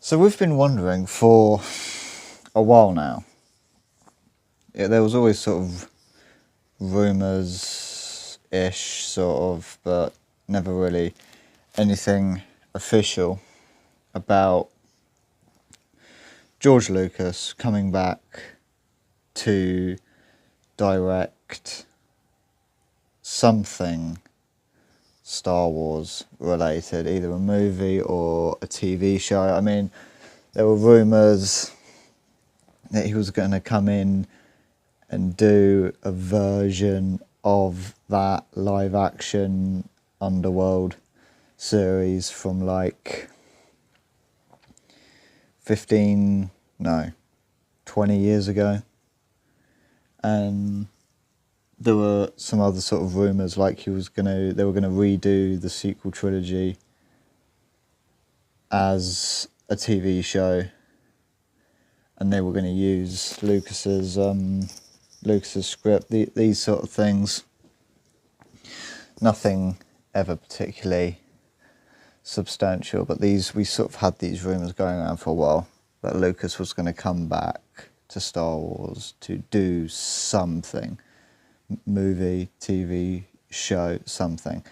So we've been wondering for a while now. There was always sort of rumours-ish, sort of, but never really anything official about George Lucas coming back to direct something Star Wars related, either a movie or a TV show. I mean, there were rumours that he was going to come in and do a version of that live action Underworld series from like 20 years ago. And there were some other sort of rumours like they were gonna redo the sequel trilogy as a TV show, and they were going to use Lucas's script. These sort of things. Nothing ever particularly substantial, but we sort of had these rumours going around for a while that Lucas was going to come back to Star Wars to do something. Movie, TV show, something.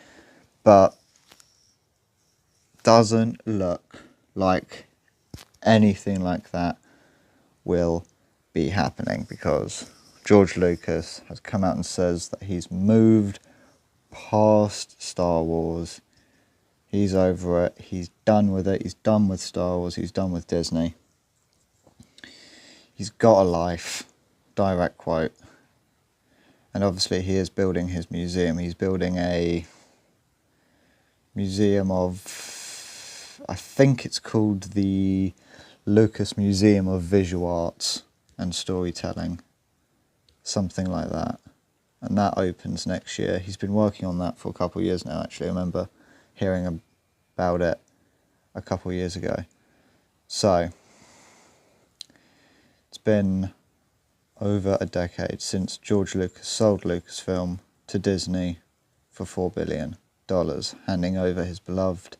But doesn't look like anything like that will be happening, because George Lucas has come out and says that he's moved past Star Wars. He's over it. He's done with it. He's done with Star Wars. He's done with Disney. He's got a life. Direct quote. And obviously he is building his museum. He's building a museum of, I think it's called the Lucas Museum of Visual Arts and Storytelling. Something like that. And that opens next year. He's been working on that for a couple of years now, actually. I remember hearing about it a couple of years ago. So, it's been over a decade since George Lucas sold Lucasfilm to Disney for $4 billion, handing over his beloved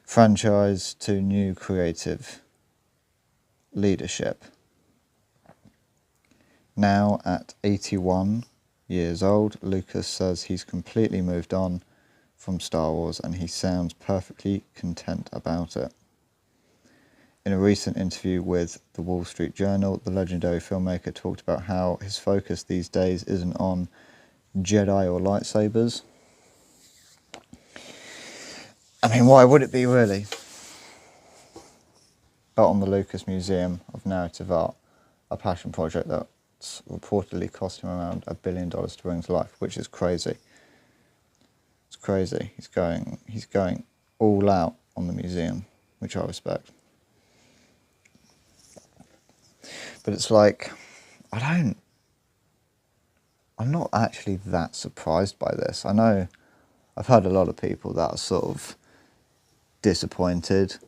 franchise to new creative leadership. Now at 81 years old, Lucas says he's completely moved on from Star Wars and he sounds perfectly content about it. In a recent interview with the Wall Street Journal, the legendary filmmaker talked about how his focus these days isn't on Jedi or lightsabers. I mean, why would it be, really? But on the Lucas Museum of Narrative Art, a passion project that's reportedly cost him around $1 billion to bring to life, which is crazy. It's crazy. He's going all out on the museum, which I respect. But it's like, I'm not actually that surprised by this. I know I've heard a lot of people that are sort of disappointed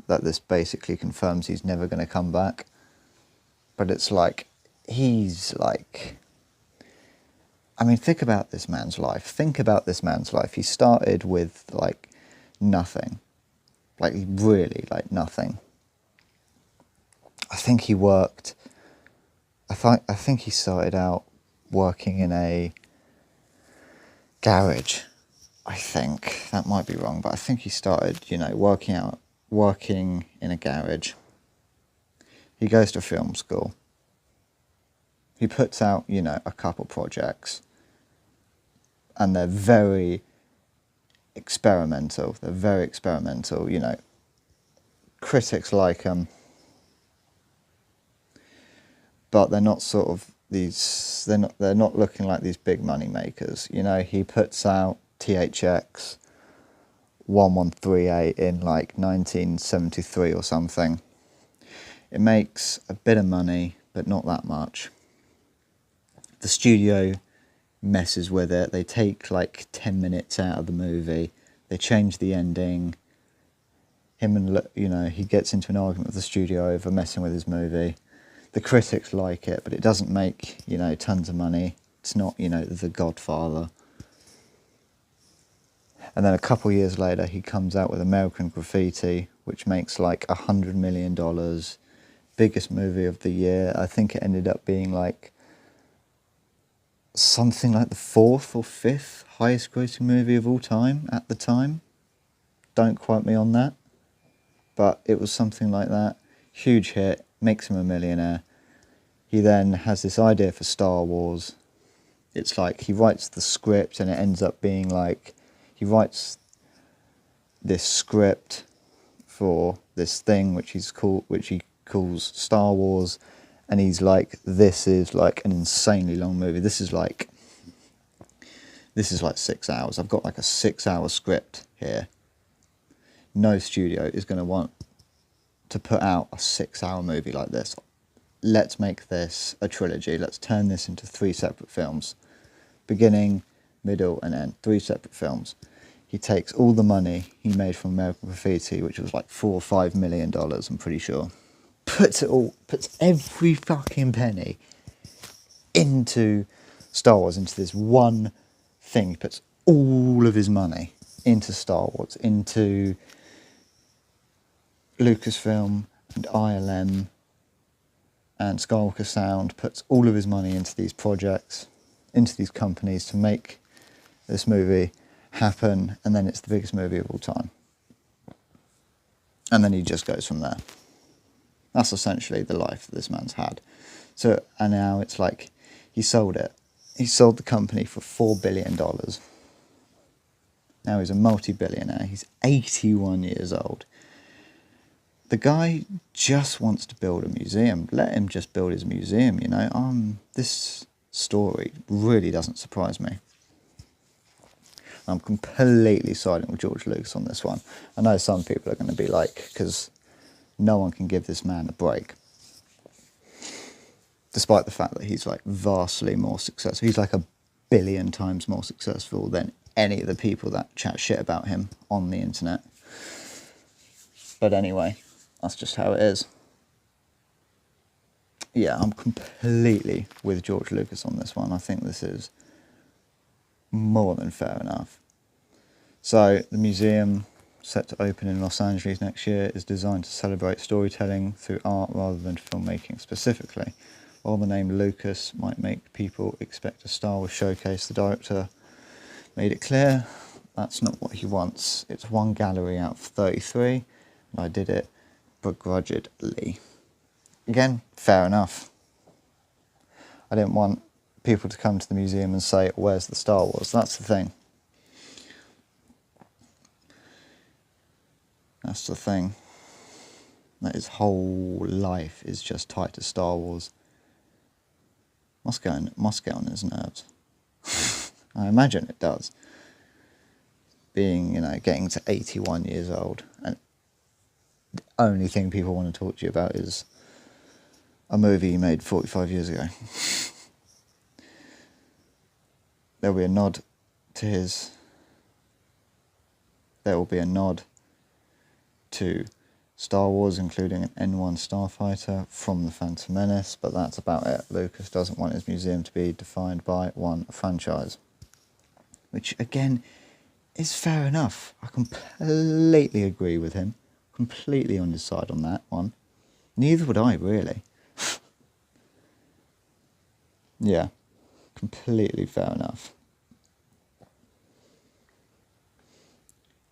that this basically confirms he's never going to come back. But it's like, I mean, think about this man's life. He started with, like, nothing. Like, really, like, nothing. I think he started out working in a garage. I think. That might be wrong, but I think he started, working in a garage. He goes to film school. He puts out, a couple projects. And they're very experimental. Critics like them. But they're not sort of they're not looking like these big money makers. He puts out THX 1138 in like 1973 or something. It makes a bit of money, but not that much. The studio messes with it. They take like 10 minutes out of the movie. They change the ending. He gets into an argument with the studio over messing with his movie. The critics like it, but it doesn't make, tons of money. It's not, The Godfather. And then a couple years later, he comes out with American Graffiti, which makes like $100 million. Biggest movie of the year. I think it ended up being like something like the 4th or 5th highest grossing movie of all time at the time. Don't quote me on that, but it was something like that. Huge hit, makes him a millionaire. He then has this idea for Star Wars. It's like he writes the script and it ends up being like he writes this script for this thing which he calls Star Wars, and he's like, this is like an insanely long movie. This is like 6 hours. I've got like a 6-hour script here. No studio is going to want to put out a 6-hour movie like this. Let's make this a trilogy. Let's turn this into 3 separate films. Beginning, middle, and end. 3 separate films. He takes all the money he made from American Graffiti, which was like $4 or $5 million, I'm pretty sure. Puts every fucking penny into Star Wars, into this one thing. He puts all of his money into Star Wars, into Lucasfilm and ILM and Skywalker Sound. Puts all of his money into these projects, into these companies to make this movie happen, and then it's the biggest movie of all time. And then he just goes from there. That's essentially the life that this man's had. So, and now it's like he sold it. He sold the company for $4 billion. Now he's a multi-billionaire. He's 81 years old. The guy just wants to build a museum. Let him just build his museum, you know. This story really doesn't surprise me. I'm completely siding with George Lucas on this one. I know some people are going to be like, because no one can give this man a break. Despite the fact that he's like vastly more successful. He's like 1 billion times more successful than any of the people that chat shit about him on the internet. But anyway, that's just how it is. Yeah, I'm completely with George Lucas on this one. I think this is more than fair enough. So the museum, set to open in Los Angeles next year, is designed to celebrate storytelling through art rather than filmmaking specifically. While the name Lucas might make people expect a Star Wars showcase, the director made it clear that's not what he wants. It's one gallery out of 33, and I did it begrudgingly. Again, fair enough. I didn't want people to come to the museum and say, where's the Star Wars? That's the thing. That's the thing. That his whole life is just tied to Star Wars. Must get on his nerves. I imagine it does. Being, getting to 81 years old, and the only thing people want to talk to you about is a movie he made 45 years ago. There will be a nod to Star Wars, including an N1 starfighter from The Phantom Menace, but that's about it. Lucas doesn't want his museum to be defined by one franchise. Which, again, is fair enough. I completely agree with him. Completely on his side on that one. Neither would I, really. Yeah, completely fair enough.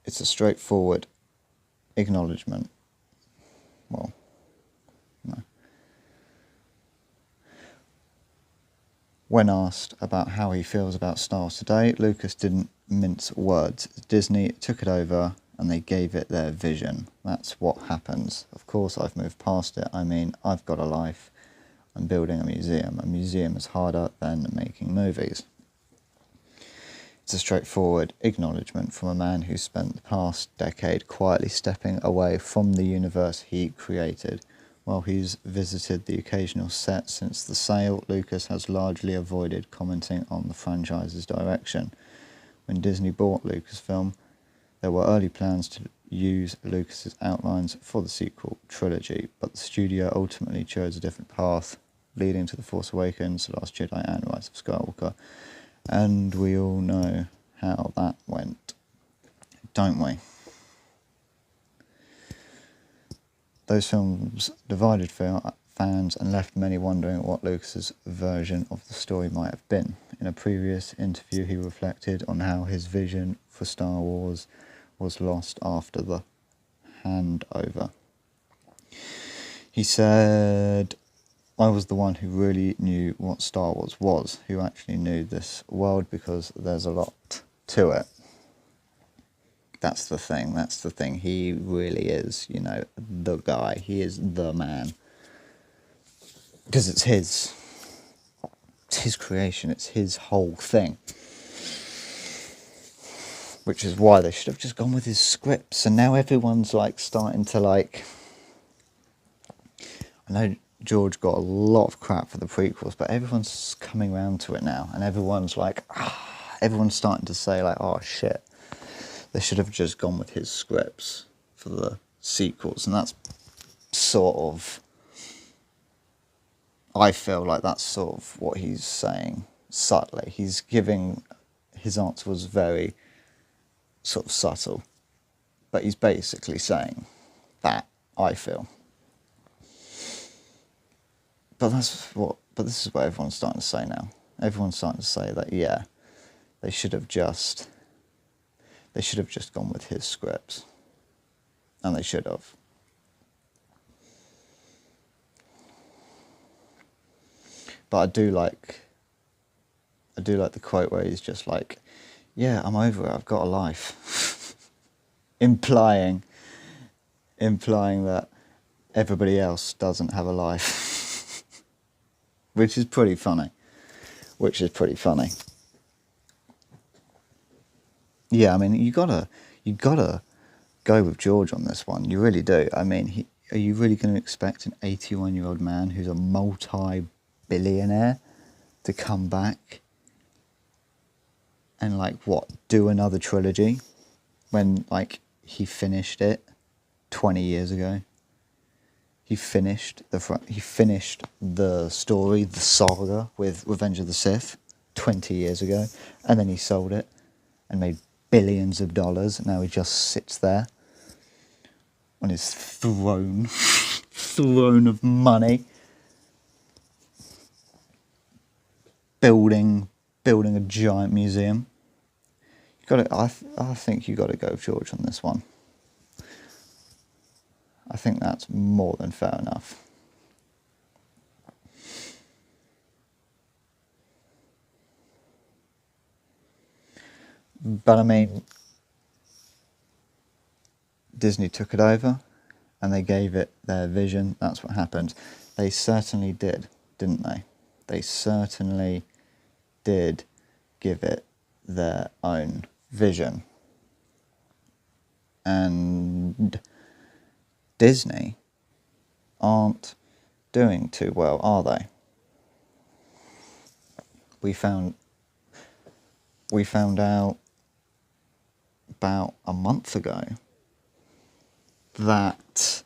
It's a straightforward acknowledgement. Well, no. When asked about how he feels about Star Wars today, Lucas didn't mince words. Disney took it over and they gave it their vision. That's what happens. Of course, I've moved past it. I mean, I've got a life. I'm building a museum. A museum is harder than making movies. It's a straightforward acknowledgement from a man who spent the past decade quietly stepping away from the universe he created. While he's visited the occasional set since the sale, Lucas has largely avoided commenting on the franchise's direction. When Disney bought Lucasfilm, there were early plans to use Lucas's outlines for the sequel trilogy, but the studio ultimately chose a different path, leading to The Force Awakens, The Last Jedi, and Rise of Skywalker. And we all know how that went, don't we? those films divided fans and left many wondering what Lucas's version of the story might have been. In a previous interview, he reflected on how his vision for Star Wars was lost after the handover. He said, "I was the one who really knew what Star Wars was, who actually knew this world, because there's a lot to it." That's the thing. He really is, the guy. He is the man. Because it's his creation. It's his whole thing. Which is why they should have just gone with his scripts. And now everyone's starting to I know George got a lot of crap for the prequels, but everyone's coming around to it now. And everyone's everyone's starting to say oh shit. They should have just gone with his scripts for the sequels. And that's sort of, I feel like that's sort of what he's saying subtly. His answer was very sort of subtle. But he's basically saying that, I feel. But this is what everyone's starting to say now. Everyone's starting to say that, yeah, they should have just gone with his scripts. And they should have. But I do like the quote where he's just yeah, I'm over it, I've got a life. implying that everybody else doesn't have a life. Which is pretty funny. Yeah, I mean, you gotta go with George on this one. You really do. I mean, are you really going to expect an 81-year-old man who's a multi-billionaire to come back and do another trilogy when he finished it 20 years ago? He finished the story, the saga with Revenge of the Sith 20 years ago, and then he sold it and made billions of dollars. Now he just sits there on his throne of money, building a giant museum. I think you got to go with George on this one. I think that's more than fair enough. But I mean, Disney took it over and they gave it their vision. That's what happened. They certainly did, didn't they? They certainly did give it their own vision. And Disney aren't doing too well, are they? We found out about a month ago that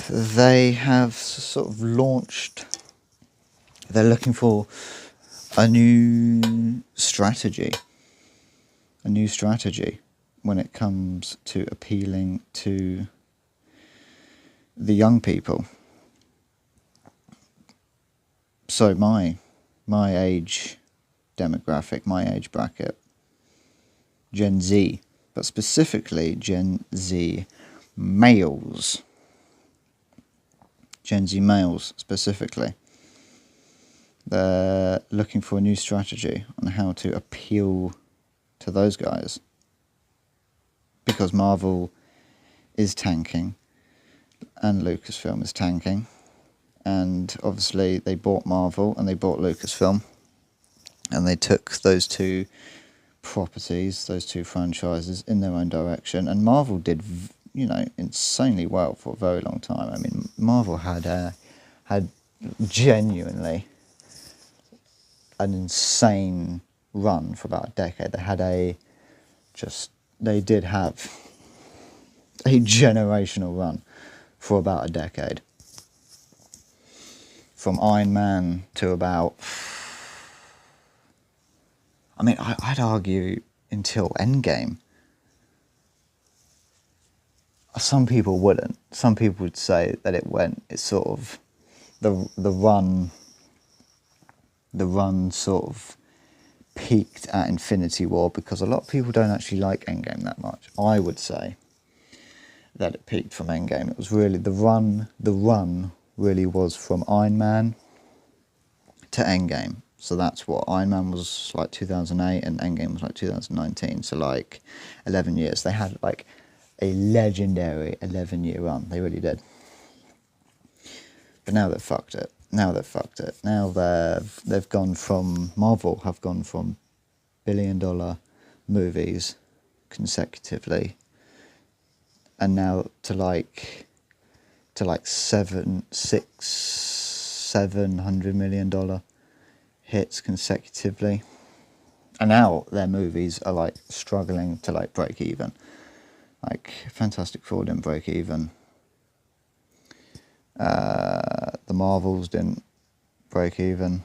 they have sort of launched, they're looking for a new strategy when it comes to appealing to the young people. So my age demographic, my age bracket, Gen Z, but specifically Gen Z males. Gen Z males specifically. They're looking for a new strategy on how to appeal to those guys. Because Marvel is tanking and Lucasfilm is tanking. And obviously they bought Marvel and they bought Lucasfilm. And they took those two properties, those two franchises in their own direction. And Marvel did, insanely well for a very long time. I mean, Marvel had genuinely an insane run for about a decade. They did have a generational run for about a decade. From Iron Man to about, I'd argue until Endgame. some people wouldn't. Some people would say that it's sort of the run sort of peaked at Infinity War, because a lot of people don't actually like Endgame that much. I would say that it peaked from Endgame. It was really the run really was from Iron Man to Endgame. So that's what Iron Man was like 2008 and Endgame was like 2019. So like 11 years. They had like a legendary 11-year run. They really did. But now they've fucked it. Now they've gone from, Marvel have gone from billion-dollar movies consecutively, and now to like $700 million hits consecutively, and now their movies are like struggling to like break even. Like Fantastic Four didn't break even. The Marvels didn't break even.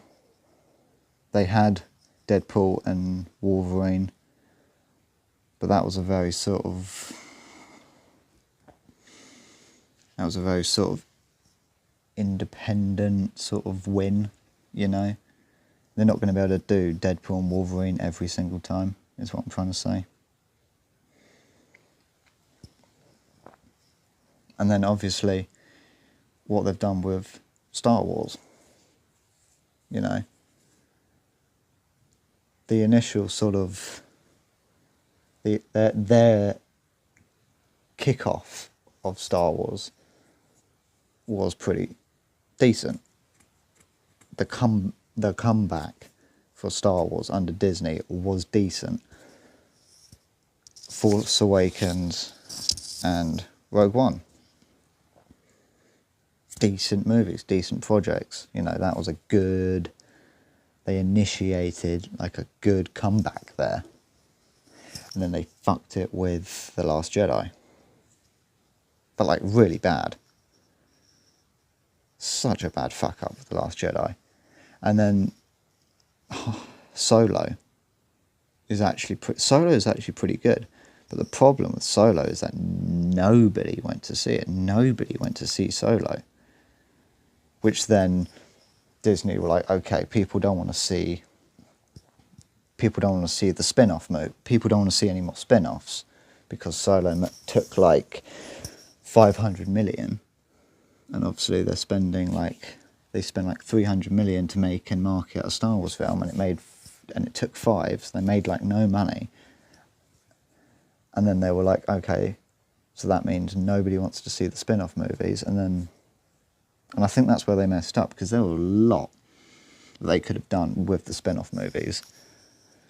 They had Deadpool and Wolverine, but that was a very sort of independent sort of win, you know. They're not going to be able to do Deadpool and Wolverine every single time, is what I'm trying to say. And then obviously what they've done with Star Wars, you know. The initial sort of their kickoff of Star Wars was pretty decent. The comeback for Star Wars under Disney was decent. Force Awakens and Rogue One, decent movies, decent projects. You know, that was a good. They initiated like a good comeback there, and then they fucked it with The Last Jedi. But like really bad. Such a bad fuck up with The Last Jedi. And then Solo is actually pretty good. But the problem with Solo is that nobody went to see it. Nobody went to see Solo. Which then Disney were like, okay, people don't want to see the spin-off mode. People don't want to see any more spin-offs, because Solo took like 500 million, and obviously they spend like 300 million to make and market a Star Wars film, and it took 5, so they made like no money. And then they were like, okay, so that means nobody wants to see the spin-off movies. And I think that's where they messed up, because there were a lot they could have done with the spin-off movies.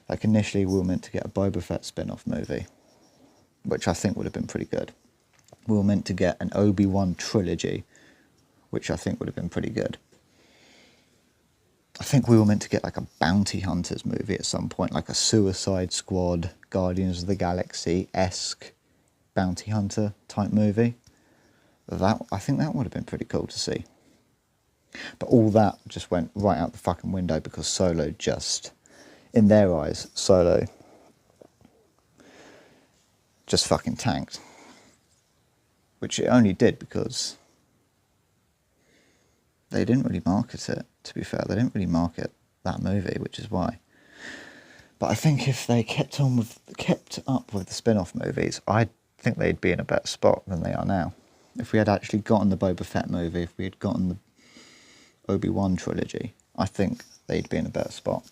Like initially we were meant to get a Boba Fett spin-off movie, which I think would have been pretty good. We were meant to get an Obi-Wan trilogy, which I think would have been pretty good. I think we were meant to get like a Bounty Hunters movie at some point, like a Suicide Squad, Guardians of the Galaxy-esque Bounty Hunter type movie. I think that would have been pretty cool to see. But all that just went right out the fucking window, because Solo just, in their eyes, Solo just fucking tanked. Which it only did because they didn't really market it, to be fair. They didn't really market that movie, which is why. But I think if they kept up with the spin-off movies, I think they'd be in a better spot than they are now. If we had actually gotten the Boba Fett movie, if we had gotten the Obi-Wan trilogy, I think they'd be in a better spot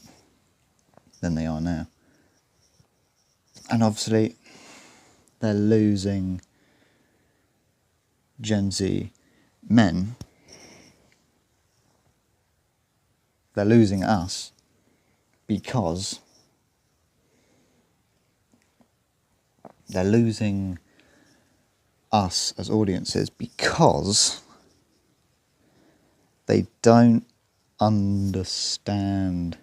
than they are now. And obviously, they're losing Gen Z men. They're losing us because they're losing us as audiences because they don't understand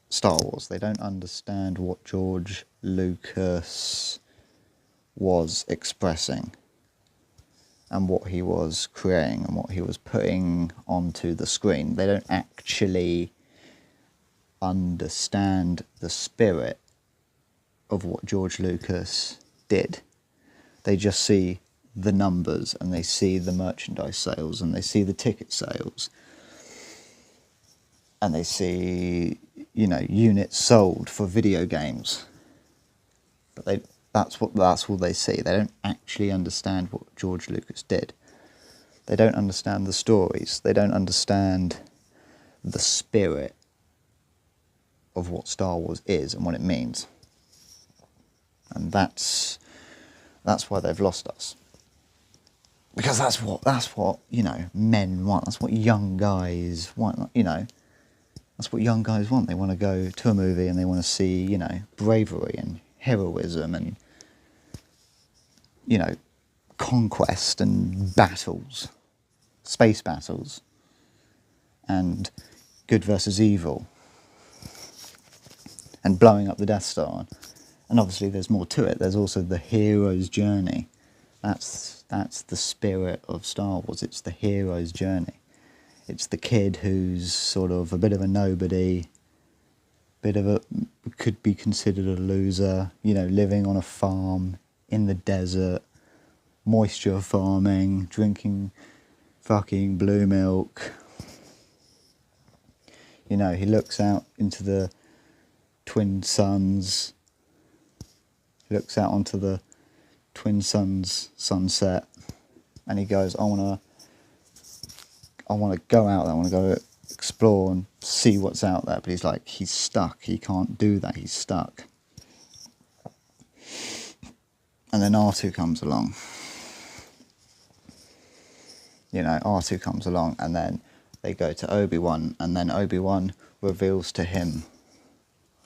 Star Wars. They don't understand what George Lucas was expressing and what he was creating and what he was putting onto the screen. They don't actually understand the spirit of what George Lucas did. They just see the numbers, and they see the merchandise sales, and they see the ticket sales, and they see, you know, units sold for video games. But that's all they see. They don't actually understand what George Lucas did. They don't understand the stories. They don't understand the spirit of what Star Wars is and what it means. And that's why they've lost us. Because that's what, you know, men want. That's what young guys want, you know. That's what young guys want. They want to go to a movie and they want to see, you know, bravery and heroism and, you know, conquest and battles, space battles, and good versus evil, and blowing up the Death Star. And obviously there's more to it. There's also the hero's journey. That's the spirit of Star Wars. It's the hero's journey. It's the kid who's sort of a bit of a nobody, could be considered a loser, you know, living on a farm in the desert, moisture farming, drinking fucking blue milk. You know, he looks out into the twin suns. He looks out onto the twin suns sunset, and he goes, I want to go out there, I want to go explore and see what's out there. But he's stuck. He can't do that. He's stuck. And then R2 comes along. You know, R2 comes along, and then they go to Obi-Wan, and then Obi-Wan reveals to him,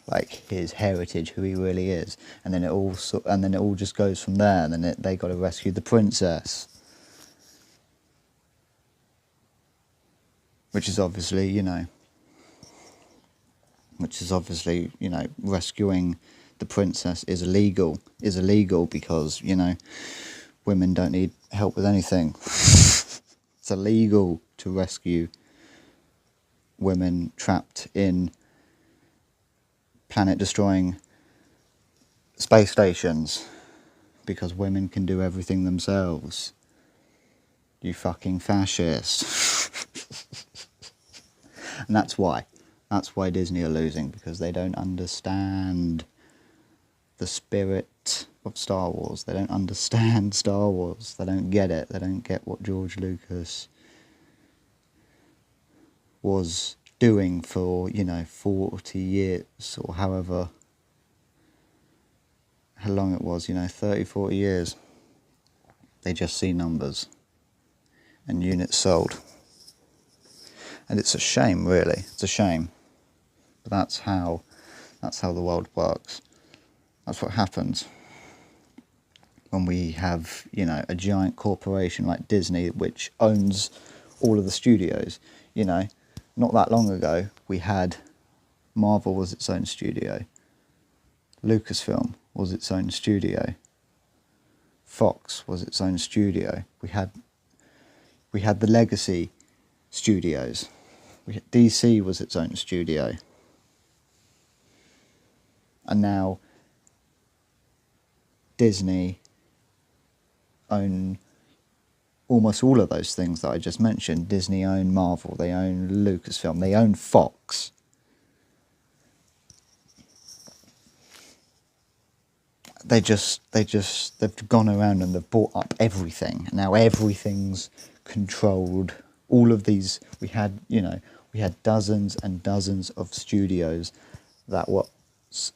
like, his heritage, who he really is, and then it all just goes from there. And then they got to rescue the princess, which is obviously, you know, rescuing the princess is illegal because, you know, women don't need help with anything. It's illegal to rescue women trapped in planet-destroying space stations because women can do everything themselves. You fucking fascist. And that's why Disney are losing, because they don't understand the spirit of Star Wars. They don't understand Star Wars. They don't get it. They don't get what George Lucas was doing for, you know, 40 years or however, how long it was, you know, 30, 40 years. They just see numbers and units sold. And it's a shame, really. It's a shame. But that's how the world works. That's what happens when we have, you know, a giant corporation like Disney which owns all of the studios. You know, not that long ago we had Marvel was its own studio, Lucasfilm was its own studio, Fox was its own studio. We had the legacy studios. DC was its own studio. And now Disney own almost all of those things that I just mentioned. Disney own Marvel, they own Lucasfilm, they own Fox. They've gone around and they've bought up everything. Now everything's controlled. All of these, we had dozens and dozens of studios that were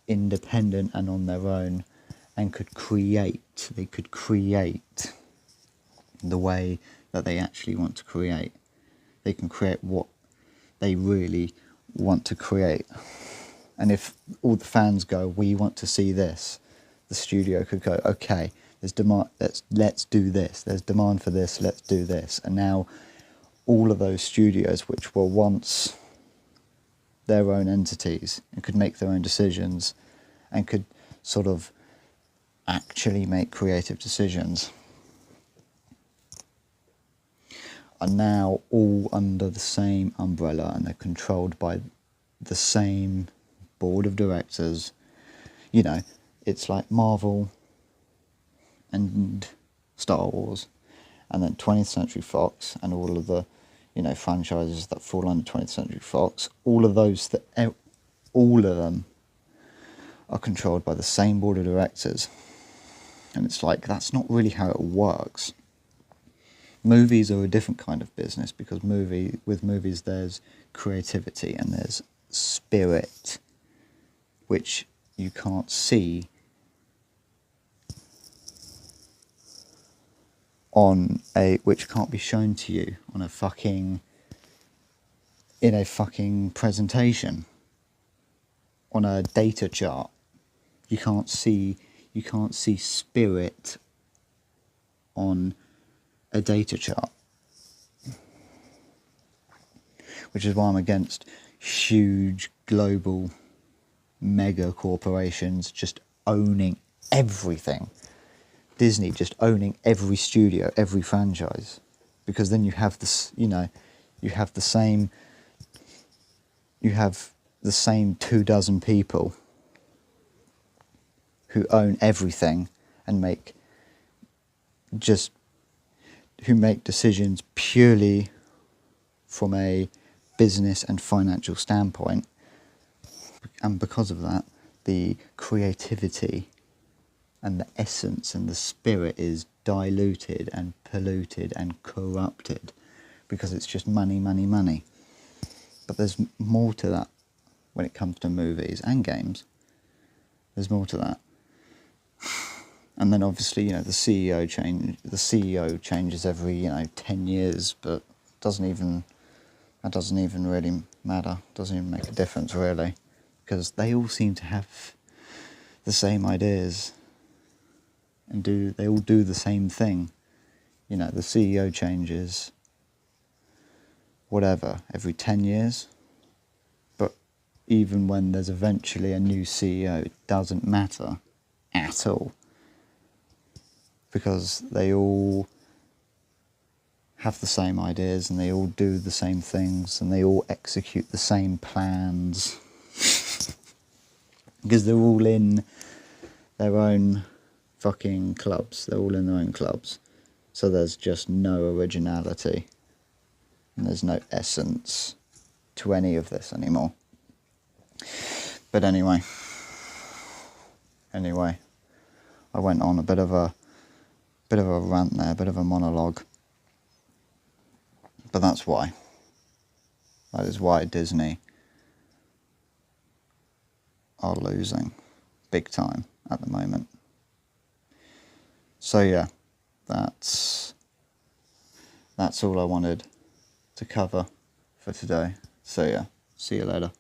independent and on their own and could create the way that they actually want to create. They can create what they really want to create. And if all the fans go, we want to see this, the studio could go, okay, there's demand, let's do this. There's demand for this, let's do this. And now all of those studios which were once their own entities and could make their own decisions and could sort of actually make creative decisions are now all under the same umbrella, and they're controlled by the same board of directors. You know, it's like Marvel and Star Wars, and then 20th Century Fox and all of the, franchises that fall under 20th Century Fox, all of them are controlled by the same board of directors. And it's like, that's not really how it works. Movies are a different kind of business, because with movies there's creativity and there's spirit, which you can't see which can't be shown to you in a fucking presentation, on a data chart. You can't see spirit on a data chart, which is why I'm against huge global mega corporations just owning everything. Disney just owning every studio, every franchise, because then you have this, you have the same 24 people who own everything and who make decisions purely from a business and financial standpoint. And because of that, the creativity and the essence and the spirit is diluted and polluted and corrupted, because it's just money, money, money. But there's more to that when it comes to movies and games. There's more to that. And then obviously, the CEO changes every 10 years, but that doesn't even really matter. Doesn't even make a difference really, because they all seem to have the same ideas and they all do the same thing. The CEO changes whatever every 10 years, but even when there's eventually a new CEO, it doesn't matter at all, because they all have the same ideas and they all do the same things and they all execute the same plans because they're all in their own fucking clubs. They're all in their own clubs. So there's just no originality and there's no essence to any of this anymore. But anyway, I went on a bit of a rant there, a bit of a monologue. But that's why. That is why Disney are losing big time at the moment. So yeah, that's all I wanted to cover for today. So yeah, see you later.